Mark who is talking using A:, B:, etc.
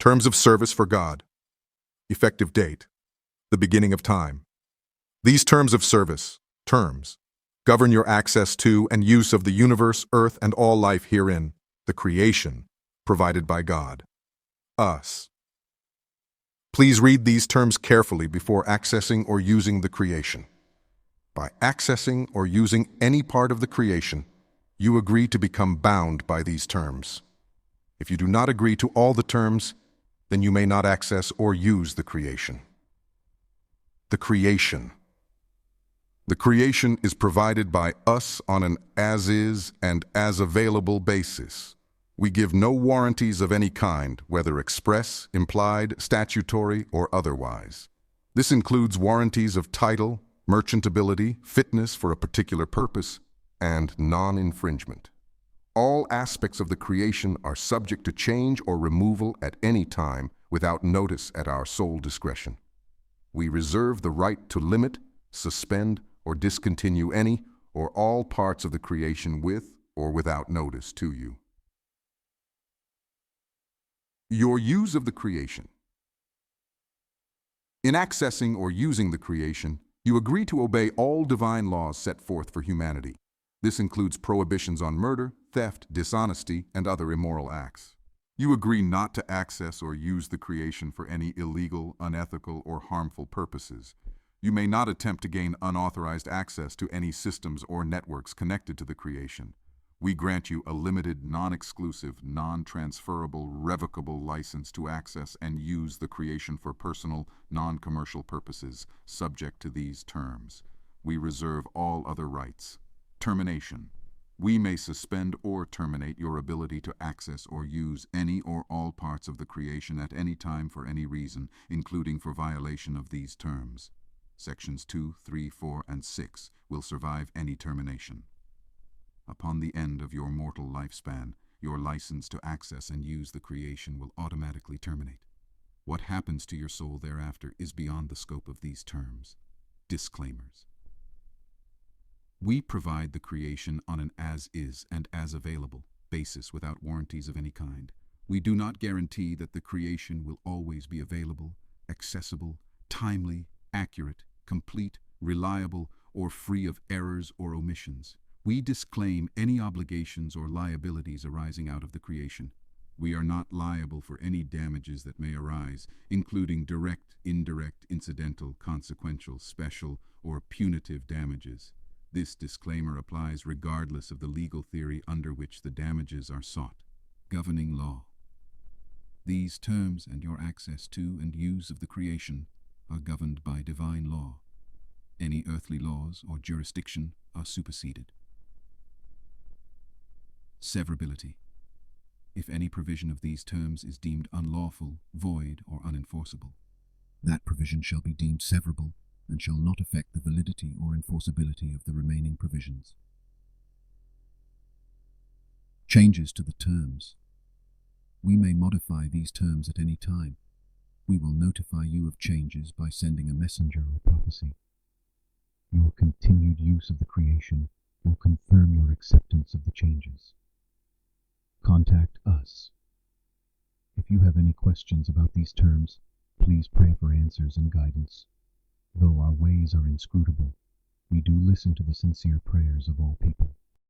A: Terms of service for God. Effective date. The beginning of time. These terms of service, terms, govern your access to and use of the universe, earth, and all life herein, the creation, provided by God. Us. Please read these terms carefully before accessing or using the creation. By accessing or using any part of the creation, you agree to become bound by these terms. If you do not agree to all the terms, then you may not access or use the creation. The creation. The creation is provided by us on an as-is and as-available basis. We give no warranties of any kind, whether express, implied, statutory, or otherwise. This includes warranties of title, merchantability, fitness for a particular purpose, and non-infringement. All aspects of the creation are subject to change or removal at any time without notice at our sole discretion. We reserve the right to limit, suspend, or discontinue any or all parts of the creation with or without notice to you. Your use of the creation. In accessing or using the creation, you agree to obey all divine laws set forth for humanity. This includes prohibitions on murder, theft, dishonesty, and other immoral acts. You agree not to access or use the creation for any illegal, unethical, or harmful purposes. You may not attempt to gain unauthorized access to any systems or networks connected to the creation. We grant you a limited, non-exclusive, non-transferable, revocable license to access and use the creation for personal, non-commercial purposes, subject to these terms. We reserve all other rights. Termination. We may suspend or terminate your ability to access or use any or all parts of the creation at any time for any reason, including for violation of these terms. Sections 2, 3, 4, and 6 will survive any termination. Upon the end of your mortal lifespan, your license to access and use the creation will automatically terminate. What happens to your soul thereafter is beyond the scope of these terms. Disclaimers. We provide the creation on an as-is and as-available basis without warranties of any kind. We do not guarantee that the creation will always be available, accessible, timely, accurate, complete, reliable, or free of errors or omissions. We disclaim any obligations or liabilities arising out of the creation. We are not liable for any damages that may arise, including direct, indirect, incidental, consequential, special, or punitive damages. This disclaimer applies regardless of the legal theory under which the damages are sought. Governing law. These terms and your access to and use of the creation are governed by divine law. Any earthly laws or jurisdiction are superseded. Severability. If any provision of these terms is deemed unlawful, void, or unenforceable, that provision shall be deemed severable and shall not affect the validity or enforceability of the remaining provisions. Changes to the terms. We may modify these terms at any time. We will notify you of changes by sending a messenger or prophecy. Your continued use of the creation will confirm your acceptance of the changes. Contact us. If you have any questions about these terms, please pray for answers and guidance. Though our ways are inscrutable, we do listen to the sincere prayers of all people.